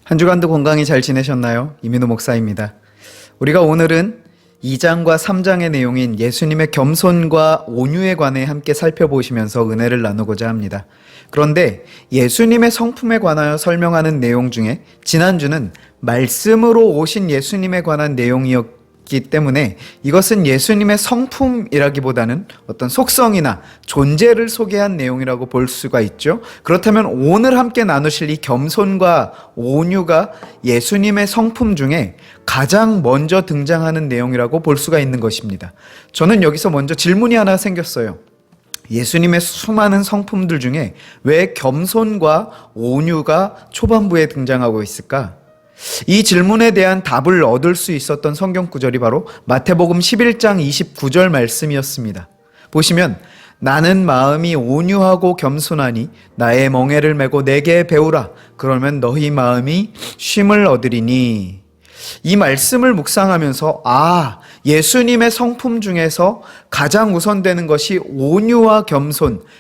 한 주간도 건강히 잘 지내셨나요? 이민호 목사입니다. 우리가 오늘은 2장과 3장의 내용인 예수님의 겸손과 온유에 관해 함께 살펴보시면서 은혜를 나누고자 합니다. 그런데 예수님의 성품에 관하여 설명하는 내용 중에 지난주는 말씀으로 오신 예수님에 관한 내용이었기 때문에 이것은 예수님의 성품이라기보다는 어떤 속성이나 존재를 소개한 내용이라고 볼 수가 있죠. 그렇다면 오늘 함께 나누실 이 겸손과 온유가 예수님의 성품 중에 가장 먼저 등장하는 내용이라고 볼 수가 있는 것입니다. 저는 여기서 먼저 질문이 하나 생겼어요. 예수님의 수많은 성품들 중에 왜 겸손과 온유가 초반부에 등장하고 있을까? 이 질문에 대한 답을 얻을 수 있었던 성경 구절이 바로 마태복음 11장 29절 말씀이었습니다. 보시면 나는 마음이 온유하고 겸손하니 나의 멍에를 메고 내게 배우라. 그러면 너희 마음이 쉼을 얻으리니. 이 말씀을 묵상하면서 예수님의 성품 중에서 가장 우선되는 것이 온유와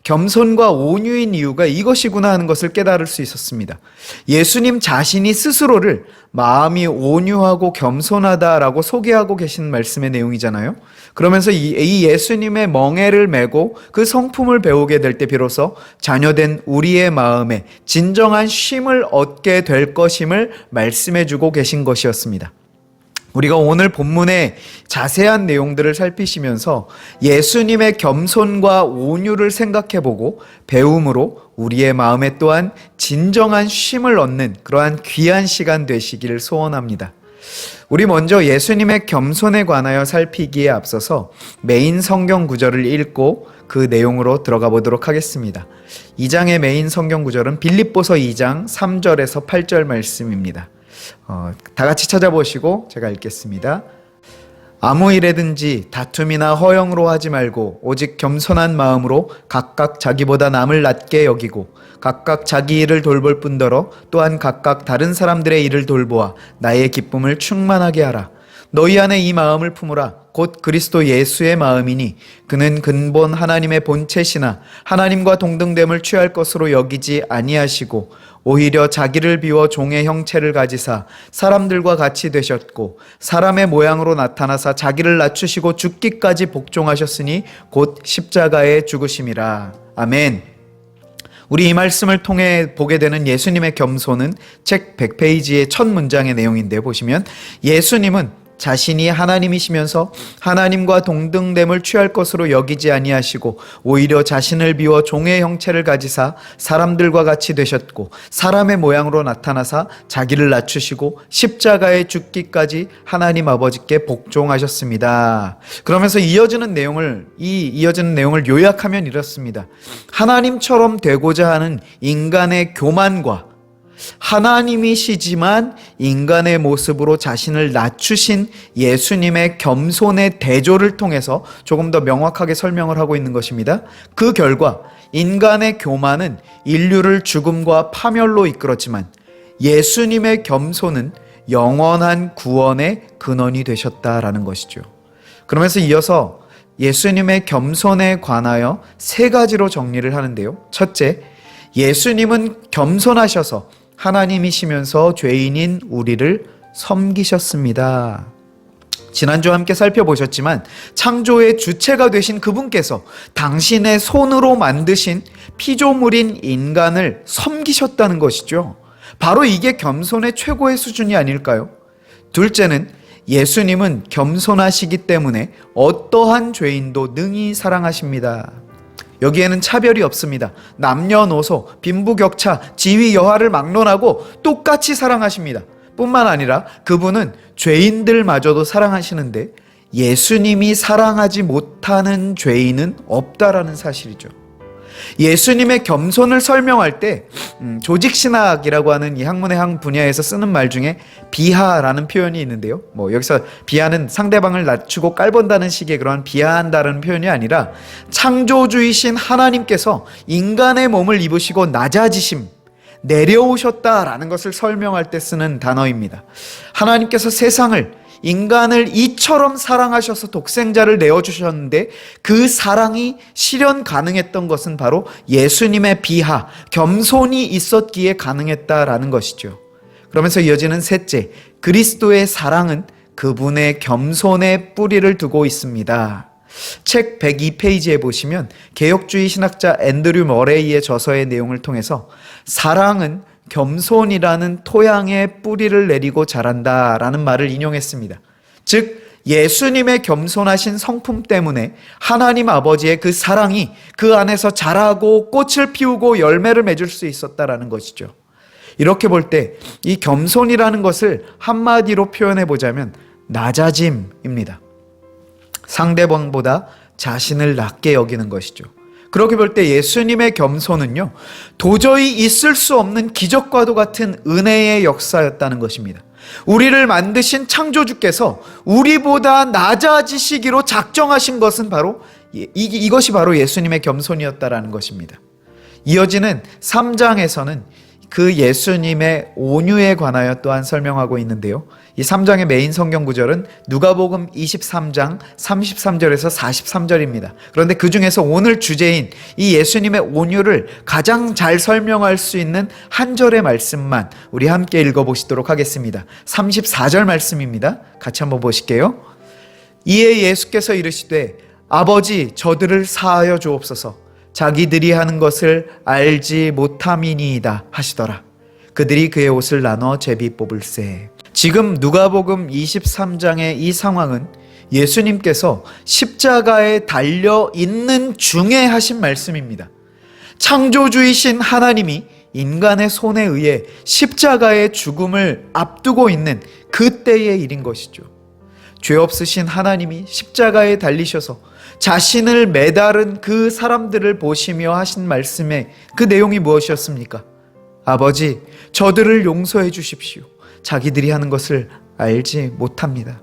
겸손과 온유인 이유가 이것이구나 하는 것을 깨달을 수 있었습니다. 예수님 자신이 스스로를 마음이 온유하고 겸손하다라고 소개하고 계신 말씀의 내용이잖아요. 그러면서 이 예수님의 멍에를 메고 그 성품을 배우게 될 때 비로소 자녀된 우리의 마음에 진정한 쉼을 얻게 될 것임을 말씀해주고 계신 것이었습니다. 우리가 오늘 본문의 자세한 내용들을 살피시면서 예수님의 겸손과 온유를 생각해보고 배움으로 우리의 마음에 또한 진정한 쉼을 얻는 그러한 귀한 시간 되시기를 소원합니다. 우리 먼저 예수님의 겸손에 관하여 살피기에 앞서서 메인 성경 구절을 읽고 그 내용으로 들어가 보도록 하겠습니다. 2장의 메인 성경 구절은 빌립보서 2장 3절에서 8절 말씀입니다. 다 같이 찾아보시고 제가 읽겠습니다. 아무 일에든지 다툼이나 허영으로 하지 말고 오직 겸손한 마음으로 각각 자기보다 남을 낮게 여기고 각각 자기 일을 돌볼 뿐더러 또한 각각 다른 사람들의 일을 돌보아 나의 기쁨을 충만하게 하라. 너희 안에 이 마음을 품으라. 곧 그리스도 예수의 마음이니 그는 근본 하나님의 본체시나 하나님과 동등됨을 취할 것으로 여기지 아니하시고 오히려 자기를 비워 종의 형체를 가지사 사람들과 같이 되셨고 사람의 모양으로 나타나사 자기를 낮추시고 죽기까지 복종하셨으니 곧 십자가에 죽으심이라. 아멘. 우리 이 말씀을 통해 보게 되는 예수님의 겸손은 책 100페이지의 첫 문장의 내용인데 보시면 예수님은 자신이 하나님이시면서 하나님과 동등됨을 취할 것으로 여기지 아니하시고 오히려 자신을 비워 종의 형체를 가지사 사람들과 같이 되셨고 사람의 모양으로 나타나사 자기를 낮추시고 십자가에 죽기까지 하나님 아버지께 복종하셨습니다. 그러면서 이어지는 내용을 요약하면 이렇습니다. 하나님처럼 되고자 하는 인간의 교만과 하나님이시지만 인간의 모습으로 자신을 낮추신 예수님의 겸손의 대조를 통해서 조금 더 명확하게 설명을 하고 있는 것입니다. 그 결과 인간의 교만은 인류를 죽음과 파멸로 이끌었지만 예수님의 겸손은 영원한 구원의 근원이 되셨다라는 것이죠. 그러면서 이어서 예수님의 겸손에 관하여 세 가지로 정리를 하는데요. 첫째, 예수님은 겸손하셔서 하나님이시면서 죄인인 우리를 섬기셨습니다. 지난주 함께 살펴보셨지만 창조의 주체가 되신 그분께서 당신의 손으로 만드신 피조물인 인간을 섬기셨다는 것이죠. 바로 이게 겸손의 최고의 수준이 아닐까요? 둘째는 예수님은 겸손하시기 때문에 어떠한 죄인도 능히 사랑하십니다. 여기에는 차별이 없습니다. 남녀노소, 빈부격차, 지위 여하를 막론하고 똑같이 사랑하십니다. 뿐만 아니라 그분은 죄인들마저도 사랑하시는데 예수님이 사랑하지 못하는 죄인은 없다라는 사실이죠. 예수님의 겸손을 설명할 때 조직신학이라고 하는 이 학문의 한 분야에서 쓰는 말 중에 비하라는 표현이 있는데요. 여기서 비하는 상대방을 낮추고 깔본다는 식의 그런 비하한다는 표현이 아니라 창조주이신 하나님께서 인간의 몸을 입으시고 낮아지심, 내려오셨다라는 것을 설명할 때 쓰는 단어입니다. 하나님께서 세상을 인간을 이처럼 사랑하셔서 독생자를 내어주셨는데 그 사랑이 실현 가능했던 것은 바로 예수님의 비하, 겸손이 있었기에 가능했다라는 것이죠. 그러면서 이어지는 셋째, 그리스도의 사랑은 그분의 겸손의 뿌리를 두고 있습니다. 책 102페이지에 보시면 개혁주의 신학자 앤드류 머레이의 저서의 내용을 통해서 사랑은 겸손이라는 토양에 뿌리를 내리고 자란다라는 말을 인용했습니다. 즉 예수님의 겸손하신 성품 때문에 하나님 아버지의 그 사랑이 그 안에서 자라고 꽃을 피우고 열매를 맺을 수 있었다라는 것이죠. 이렇게 볼 때 이 겸손이라는 것을 한마디로 표현해 보자면 낮아짐입니다. 상대방보다 자신을 낮게 여기는 것이죠. 그렇게 볼 때 예수님의 겸손은요, 도저히 있을 수 없는 기적과도 같은 은혜의 역사였다는 것입니다. 우리를 만드신 창조주께서 우리보다 낮아지시기로 작정하신 것은 바로 이것이 바로 예수님의 겸손이었다라는 것입니다. 이어지는 3장에서는 그 예수님의 온유에 관하여 또한 설명하고 있는데요. 이 3장의 메인 성경 구절은 누가복음 23장 33절에서 43절입니다. 그런데 그 중에서 오늘 주제인 이 예수님의 온유를 가장 잘 설명할 수 있는 한 절의 말씀만 우리 함께 읽어보시도록 하겠습니다. 34절 말씀입니다. 같이 한번 보실게요. 이에 예수께서 이르시되 아버지 저들을 사하여 주옵소서. 자기들이 하는 것을 알지 못함이니이다 하시더라. 그들이 그의 옷을 나눠 제비 뽑을세. 지금 누가복음 23장의 이 상황은 예수님께서 십자가에 달려 있는 중에 하신 말씀입니다. 창조주이신 하나님이 인간의 손에 의해 십자가의 죽음을 앞두고 있는 그때의 일인 것이죠. 죄 없으신 하나님이 십자가에 달리셔서 자신을 매달은 그 사람들을 보시며 하신 말씀의 그 내용이 무엇이었습니까? 아버지, 저들을 용서해 주십시오. 자기들이 하는 것을 알지 못합니다.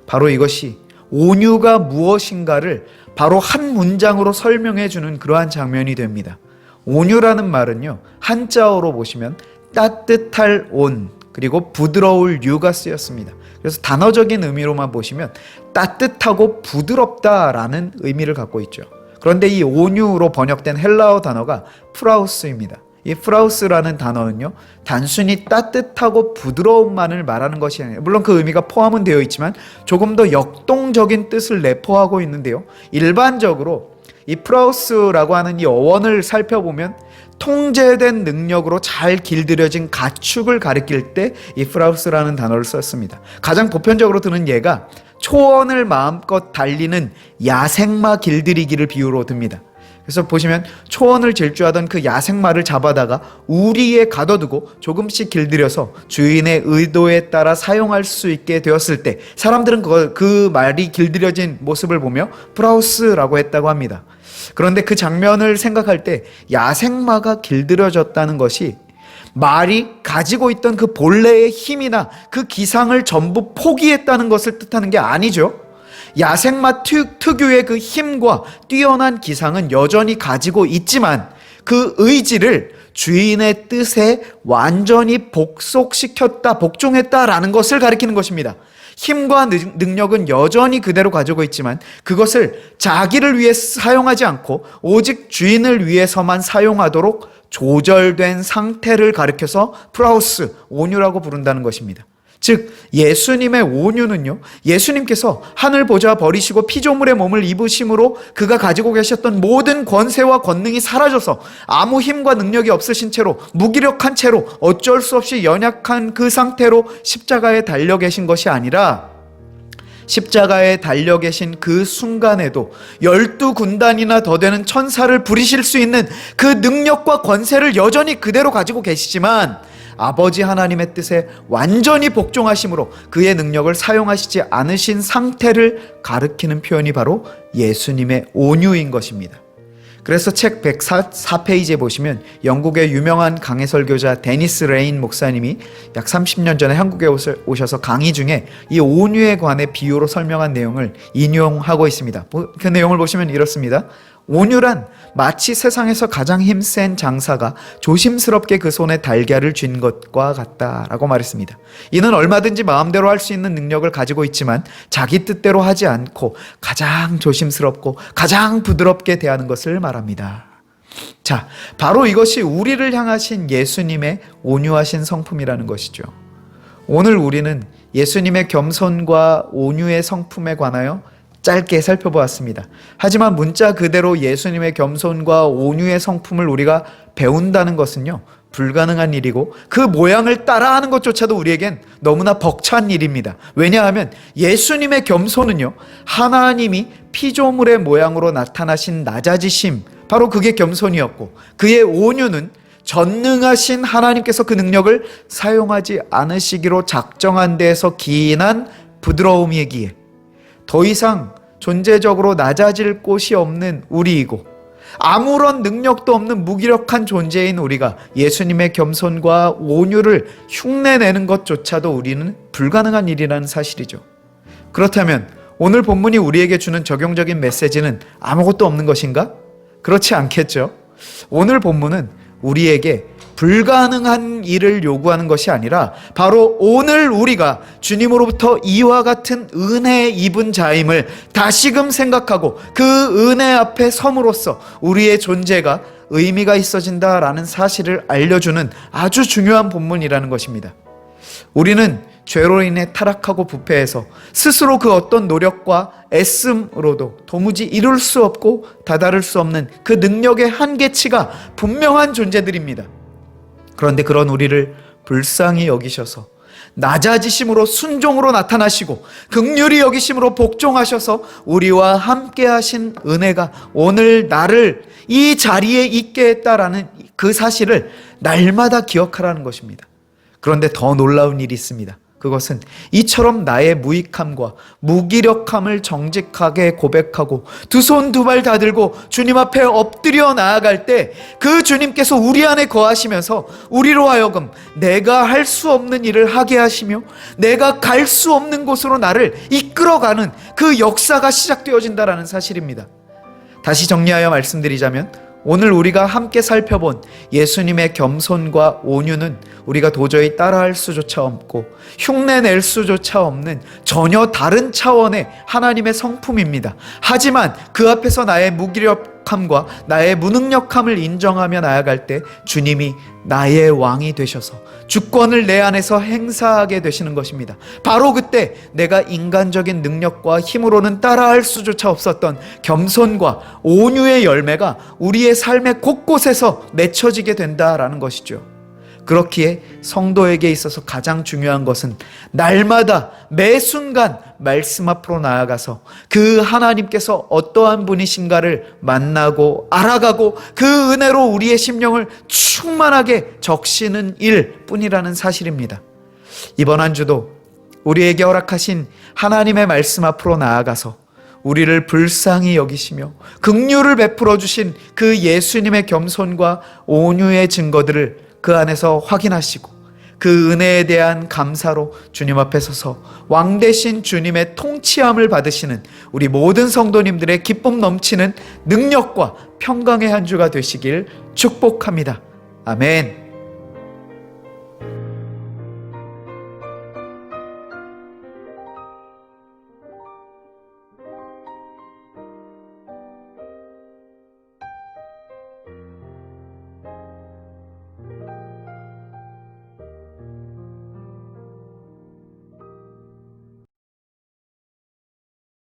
바로 이것이 온유가 무엇인가를 바로 한 문장으로 설명해 주는 그러한 장면이 됩니다. 온유라는 말은요, 한자어로 보시면 따뜻할 온, 그리고 부드러울 유가 쓰였습니다. 그래서 단어적인 의미로만 보시면 따뜻하고 부드럽다라는 의미를 갖고 있죠. 그런데 이 온유로 번역된 헬라어 단어가 프라우스입니다. 이 프라우스라는 단어는요, 단순히 따뜻하고 부드러움만을 말하는 것이 아니에요. 물론 그 의미가 포함은 되어 있지만 조금 더 역동적인 뜻을 내포하고 있는데요. 일반적으로 이 프라우스라고 하는 이 어원을 살펴보면 통제된 능력으로 잘 길들여진 가축을 가리킬 때 이 프라우스라는 단어를 썼습니다. 가장 보편적으로 드는 예가 초원을 마음껏 달리는 야생마 길들이기를 비유로 듭니다. 그래서 보시면 초원을 질주하던 그 야생마를 잡아다가 우리에 가둬두고 조금씩 길들여서 주인의 의도에 따라 사용할 수 있게 되었을 때 사람들은 그 말이 길들여진 모습을 보며 프라우스라고 했다고 합니다. 그런데 그 장면을 생각할 때 야생마가 길들여졌다는 것이 말이 가지고 있던 그 본래의 힘이나 그 기상을 전부 포기했다는 것을 뜻하는 게 아니죠. 야생마 특유의 그 힘과 뛰어난 기상은 여전히 가지고 있지만 그 의지를 주인의 뜻에 완전히 복종했다라는 것을 가리키는 것입니다. 힘과 능력은 여전히 그대로 가지고 있지만 그것을 자기를 위해 사용하지 않고 오직 주인을 위해서만 사용하도록 조절된 상태를 가리켜서 프라우스, 온유라고 부른다는 것입니다. 즉 예수님의 온유는요, 예수님께서 하늘 보좌 버리시고 피조물의 몸을 입으심으로 그가 가지고 계셨던 모든 권세와 권능이 사라져서 아무 힘과 능력이 없으신 채로 무기력한 채로 어쩔 수 없이 연약한 그 상태로 십자가에 달려 계신 것이 아니라 십자가에 달려 계신 그 순간에도 12군단이나 더 되는 천사를 부리실 수 있는 그 능력과 권세를 여전히 그대로 가지고 계시지만 아버지 하나님의 뜻에 완전히 복종하심으로 그의 능력을 사용하시지 않으신 상태를 가리키는 표현이 바로 예수님의 온유인 것입니다. 그래서 책 104페이지에 보시면 영국의 유명한 강해 설교자 데니스 레인 목사님이 약 30년 전에 한국에 오셔서 강의 중에 이 온유에 관해 비유로 설명한 내용을 인용하고 있습니다. 그 내용을 보시면 이렇습니다. 온유란 마치 세상에서 가장 힘센 장사가 조심스럽게 그 손에 달걀을 쥔 것과 같다라고 말했습니다. 이는 얼마든지 마음대로 할 수 있는 능력을 가지고 있지만 자기 뜻대로 하지 않고 가장 조심스럽고 가장 부드럽게 대하는 것을 말합니다. 자, 바로 이것이 우리를 향하신 예수님의 온유하신 성품이라는 것이죠. 오늘 우리는 예수님의 겸손과 온유의 성품에 관하여 짧게 살펴보았습니다. 하지만 문자 그대로 예수님의 겸손과 온유의 성품을 우리가 배운다는 것은요, 불가능한 일이고 그 모양을 따라하는 것조차도 우리에겐 너무나 벅찬 일입니다. 왜냐하면 예수님의 겸손은요, 하나님이 피조물의 모양으로 나타나신 낮아지심, 바로 그게 겸손이었고, 그의 온유는 전능하신 하나님께서 그 능력을 사용하지 않으시기로 작정한 데에서 기인한 부드러움이기에 더 이상 존재적으로 낮아질 곳이 없는 우리이고, 아무런 능력도 없는 무기력한 존재인 우리가 예수님의 겸손과 온유를 흉내내는 것조차도 우리는 불가능한 일이라는 사실이죠. 그렇다면 오늘 본문이 우리에게 주는 적용적인 메시지는 아무것도 없는 것인가? 그렇지 않겠죠. 오늘 본문은 우리에게 불가능한 일을 요구하는 것이 아니라 바로 오늘 우리가 주님으로부터 이와 같은 은혜에 입은 자임을 다시금 생각하고 그 은혜 앞에 섬으로써 우리의 존재가 의미가 있어진다라는 사실을 알려주는 아주 중요한 본문이라는 것입니다. 우리는 죄로 인해 타락하고 부패해서 스스로 그 어떤 노력과 애씀으로도 도무지 이룰 수 없고 다다를 수 없는 그 능력의 한계치가 분명한 존재들입니다. 그런데 그런 우리를 불쌍히 여기셔서 낮아지심으로 순종으로 나타나시고 긍휼히 여기심으로 복종하셔서 우리와 함께 하신 은혜가 오늘 나를 이 자리에 있게 했다라는 그 사실을 날마다 기억하라는 것입니다. 그런데 더 놀라운 일이 있습니다. 그것은 이처럼 나의 무익함과 무기력함을 정직하게 고백하고 두 손 두 발 다 들고 주님 앞에 엎드려 나아갈 때 그 주님께서 우리 안에 거하시면서 우리로 하여금 내가 할 수 없는 일을 하게 하시며 내가 갈 수 없는 곳으로 나를 이끌어가는 그 역사가 시작되어진다라는 사실입니다. 다시 정리하여 말씀드리자면 오늘 우리가 함께 살펴본 예수님의 겸손과 온유는 우리가 도저히 따라할 수조차 없고 흉내낼 수조차 없는 전혀 다른 차원의 하나님의 성품입니다. 하지만 그 앞에서 나의 무기력함과 나의 무능력함을 인정하며 나아갈 때 주님이 나의 왕이 되셔서 주권을 내 안에서 행사하게 되시는 것입니다. 바로 그때 내가 인간적인 능력과 힘으로는 따라할 수조차 없었던 겸손과 온유의 열매가 우리의 삶의 곳곳에서 맺혀지게 된다라는 것이죠. 그렇기에 성도에게 있어서 가장 중요한 것은 날마다 매 순간 말씀 앞으로 나아가서 그 하나님께서 어떠한 분이신가를 만나고 알아가고 그 은혜로 우리의 심령을 충만하게 적시는 일 뿐이라는 사실입니다. 이번 한 주도 우리에게 허락하신 하나님의 말씀 앞으로 나아가서 우리를 불쌍히 여기시며 긍휼을 베풀어 주신 그 예수님의 겸손과 온유의 증거들을 그 안에서 확인하시고 그 은혜에 대한 감사로 주님 앞에 서서 왕 되신 주님의 통치함을 받으시는 우리 모든 성도님들의 기쁨 넘치는 능력과 평강의 한 주가 되시길 축복합니다. 아멘.